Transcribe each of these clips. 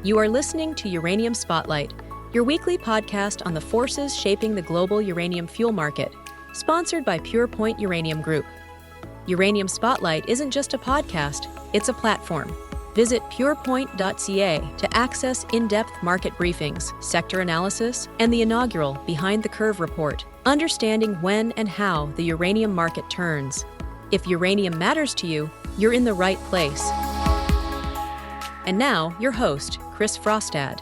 You are listening to Uranium Spotlight, your weekly podcast on the forces shaping the global uranium fuel market, sponsored by Purepoint Uranium Group. Uranium Spotlight isn't just a podcast, it's a platform. Visit purepoint.ca to access in-depth market briefings, sector analysis, and the inaugural Behind the Curve report, understanding when and how the uranium market turns. If uranium matters to you, you're in the right place. And now, your host, Chris Frostad.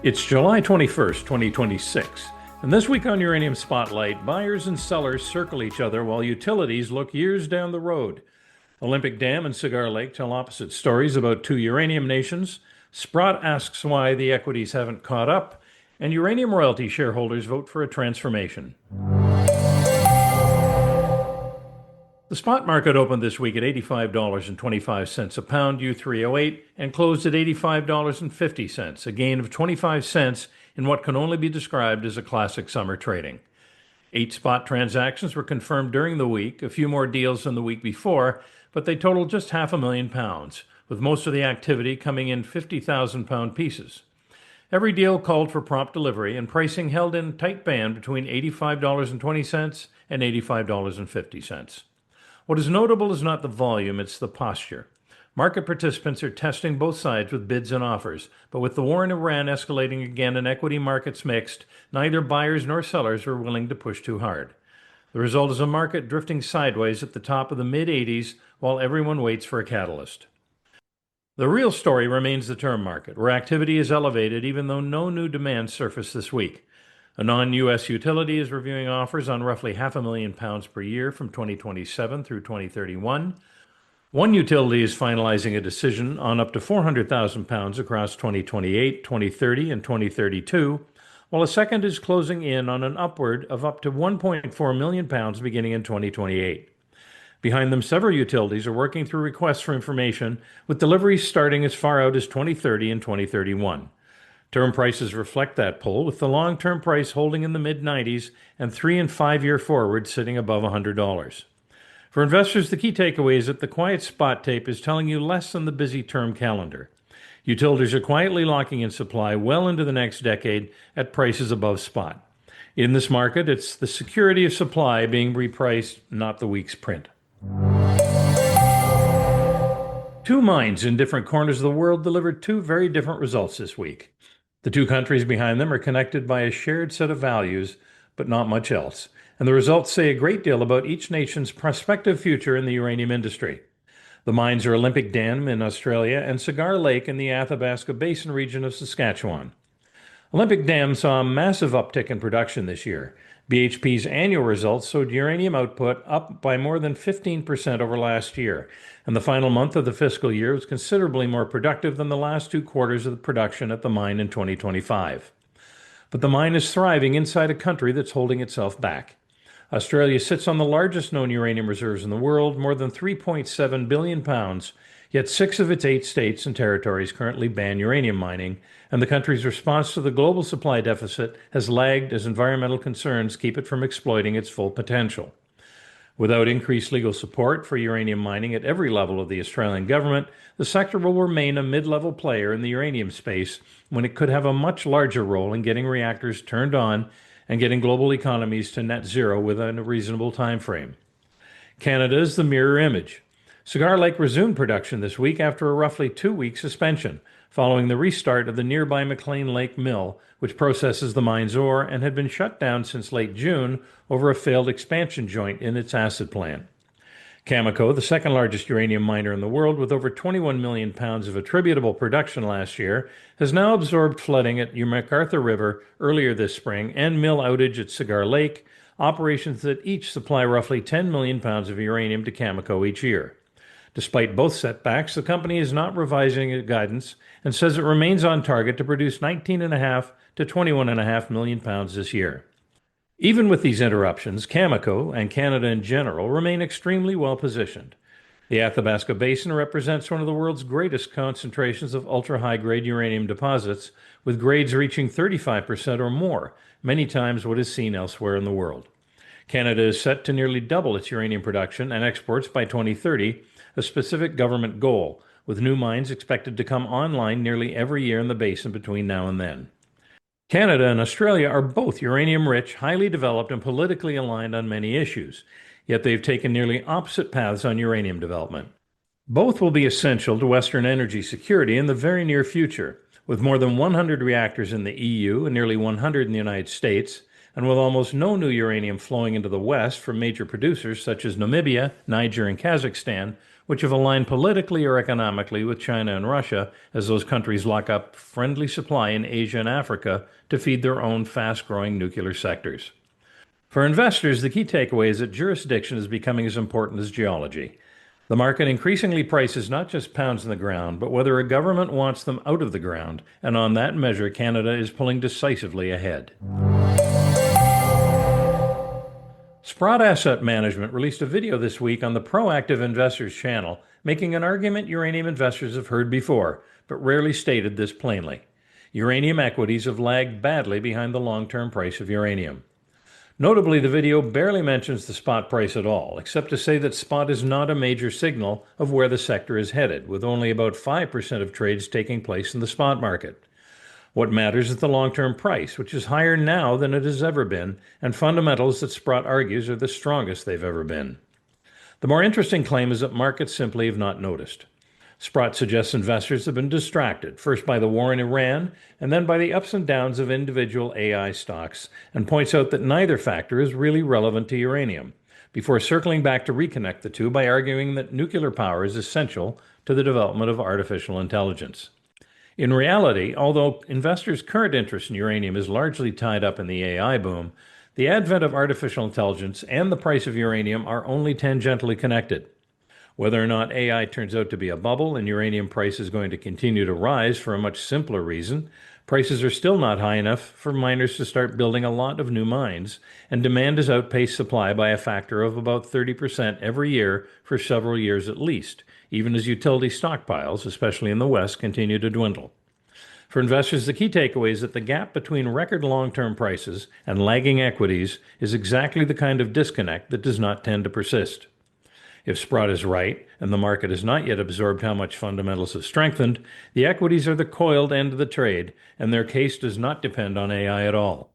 It's July 21st, 2026, and this week on Uranium Spotlight, buyers and sellers circle each other while utilities look years down the road. Olympic Dam and Cigar Lake tell opposite stories about two uranium nations. Sprott asks why the equities haven't caught up, and uranium royalty shareholders vote for a transformation. The spot market opened this week at $85.25 a pound U3O8 and closed at $85.50, a gain of 25 cents in what can only be described as a classic summer trading. 8 spot transactions were confirmed during the week, a few more deals than the week before, but they totaled just £500,000, with most of the activity coming in 50,000-pound pieces. Every deal called for prompt delivery, and pricing held in a tight band between $85.20 and $85.50. What is notable is not the volume, it's the posture. Market participants are testing both sides with bids and offers, but with the war in Iran escalating again and equity markets mixed, neither buyers nor sellers are willing to push too hard. The result is a market drifting sideways at the top of the mid-80s while everyone waits for a catalyst. The real story remains the term market, where activity is elevated even though no new demand surfaced this week. A non-U.S. utility is reviewing offers on roughly £500,000 per year from 2027 through 2031. One utility is finalizing a decision on up to £400,000 across 2028, 2030, and 2032, while a second is closing in on an upward of up to £1.4 million beginning in 2028. Behind them, several utilities are working through requests for information, with deliveries starting as far out as 2030 and 2031. Term prices reflect that pull, with the long-term price holding in the mid-90s and 3- and 5-year forward sitting above $100. For investors, the key takeaway is that the quiet spot tape is telling you less than the busy term calendar. Utilities are quietly locking in supply well into the next decade at prices above spot. In this market, it's the security of supply being repriced, not the week's print. Two mines in different corners of the world delivered two very different results this week. The two countries behind them are connected by a shared set of values, but not much else, and the results say a great deal about each nation's prospective future in the uranium industry. The mines are Olympic Dam in Australia and Cigar Lake in the Athabasca Basin region of Saskatchewan. Olympic Dam saw a massive uptick in production this year. BHP's annual results showed uranium output up by more than 15% over last year, and the final month of the fiscal year was considerably more productive than the last 2 quarters of the production at the mine in 2025. But the mine is thriving inside a country that's holding itself back. Australia sits on the largest known uranium reserves in the world, more than 3.7 billion pounds, yet 6 of its 8 states and territories currently ban uranium mining, and the country's response to the global supply deficit has lagged as environmental concerns keep it from exploiting its full potential. Without increased legal support for uranium mining at every level of the Australian government, the sector will remain a mid-level player in the uranium space when it could have a much larger role in getting reactors turned on and getting global economies to net zero within a reasonable time frame. Canada is the mirror image. Cigar Lake resumed production this week after a roughly 2-week suspension, following the restart of the nearby McLean Lake mill, which processes the mine's ore and had been shut down since late June over a failed expansion joint in its acid plant. Cameco, the second largest uranium miner in the world with over 21 million pounds of attributable production last year, has now absorbed flooding at MacArthur River earlier this spring and mill outage at Cigar Lake, operations that each supply roughly 10 million pounds of uranium to Cameco each year. Despite both setbacks, the company is not revising its guidance and says it remains on target to produce 19.5 to 21.5 million pounds this year. Even with these interruptions, Cameco, and Canada in general, remain extremely well positioned. The Athabasca Basin represents one of the world's greatest concentrations of ultra-high-grade uranium deposits, with grades reaching 35% or more, many times what is seen elsewhere in the world. Canada is set to nearly double its uranium production and exports by 2030, a specific government goal, with new mines expected to come online nearly every year in the basin between now and then. Canada and Australia are both uranium-rich, highly developed, and politically aligned on many issues, yet they've taken nearly opposite paths on uranium development. Both will be essential to Western energy security in the very near future, with more than 100 reactors in the EU and nearly 100 in the United States, and with almost no new uranium flowing into the West from major producers such as Namibia, Niger, and Kazakhstan, which have aligned politically or economically with China and Russia as those countries lock up friendly supply in Asia and Africa to feed their own fast-growing nuclear sectors. For investors, the key takeaway is that jurisdiction is becoming as important as geology. The market increasingly prices not just pounds in the ground, but whether a government wants them out of the ground, and on that measure, Canada is pulling decisively ahead. Sprott Asset Management released a video this week on the Proactive Investors channel, making an argument uranium investors have heard before, but rarely stated this plainly. Uranium equities have lagged badly behind the long-term price of uranium. Notably, the video barely mentions the spot price at all, except to say that spot is not a major signal of where the sector is headed, with only about 5% of trades taking place in the spot market. What matters is the long-term price, which is higher now than it has ever been, and fundamentals that Sprott argues are the strongest they've ever been. The more interesting claim is that markets simply have not noticed. Sprott suggests investors have been distracted, first by the war in Iran, and then by the ups and downs of individual AI stocks, and points out that neither factor is really relevant to uranium, before circling back to reconnect the two by arguing that nuclear power is essential to the development of artificial intelligence. In reality, although investors' current interest in uranium is largely tied up in the AI boom, the advent of artificial intelligence and the price of uranium are only tangentially connected. Whether or not AI turns out to be a bubble and uranium price is going to continue to rise for a much simpler reason, prices are still not high enough for miners to start building a lot of new mines, and demand has outpaced supply by a factor of about 30% every year for several years at least, even as utility stockpiles, especially in the West, continue to dwindle. For investors, the key takeaway is that the gap between record long-term prices and lagging equities is exactly the kind of disconnect that does not tend to persist. If Sprott is right, and the market has not yet absorbed how much fundamentals have strengthened, the equities are the coiled end of the trade, and their case does not depend on AI at all.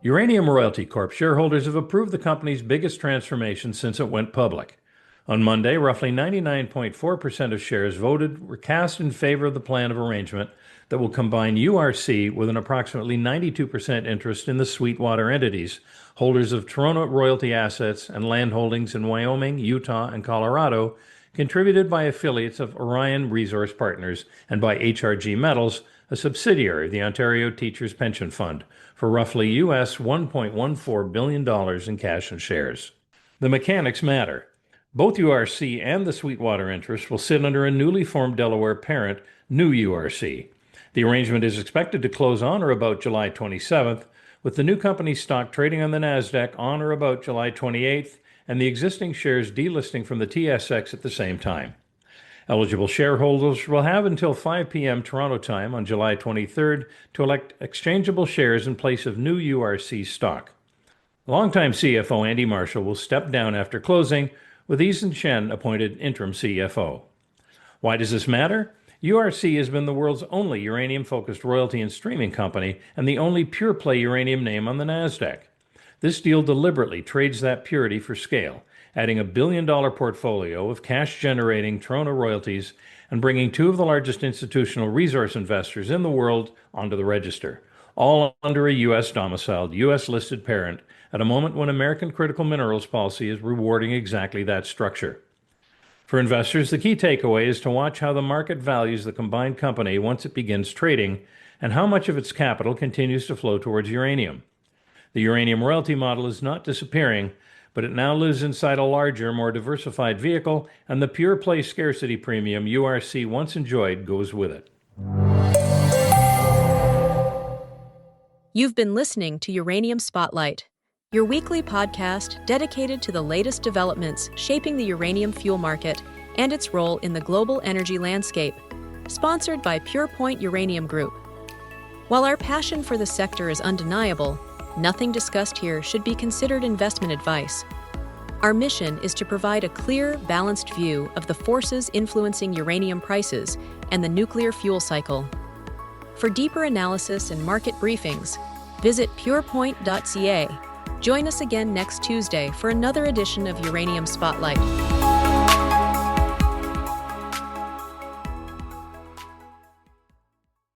Uranium Royalty Corp shareholders have approved the company's biggest transformation since it went public. On Monday, roughly 99.4% of shares voted were cast in favor of the plan of arrangement that will combine URC with an approximately 92% interest in the Sweetwater entities, holders of Toronto royalty assets and land holdings in Wyoming, Utah, and Colorado, contributed by affiliates of Orion Resource Partners and by HRG Metals, a subsidiary of the Ontario Teachers' Pension Fund, for roughly US $1.14 billion in cash and shares. The mechanics matter. Both URC and the Sweetwater interests will sit under a newly formed Delaware parent, New URC. The arrangement is expected to close on or about July 27th, with the new company's stock trading on the NASDAQ on or about July 28th, and the existing shares delisting from the TSX at the same time. Eligible shareholders will have until 5 p.m. Toronto time on July 23rd to elect exchangeable shares in place of New URC stock. Longtime CFO Andy Marshall will step down after closing, with Eason Chen appointed interim CFO. Why does this matter? URC has been the world's only uranium-focused royalty and streaming company and the only pure-play uranium name on the NASDAQ. This deal deliberately trades that purity for scale, adding a billion-dollar portfolio of cash-generating Toronto royalties and bringing two of the largest institutional resource investors in the world onto the register, all under a U.S.-domiciled, U.S.-listed parent at a moment when American critical minerals policy is rewarding exactly that structure. For investors, the key takeaway is to watch how the market values the combined company once it begins trading and how much of its capital continues to flow towards uranium. The uranium royalty model is not disappearing, but it now lives inside a larger, more diversified vehicle, and the pure play scarcity premium URC once enjoyed goes with it. You've been listening to Uranium Spotlight, your weekly podcast dedicated to the latest developments shaping the uranium fuel market and its role in the global energy landscape, sponsored by Purepoint Uranium Group. While our passion for the sector is undeniable, nothing discussed here should be considered investment advice. Our mission is to provide a clear, balanced view of the forces influencing uranium prices and the nuclear fuel cycle. For deeper analysis and market briefings, visit purepoint.ca. Join us again next Tuesday for another edition of Uranium Spotlight.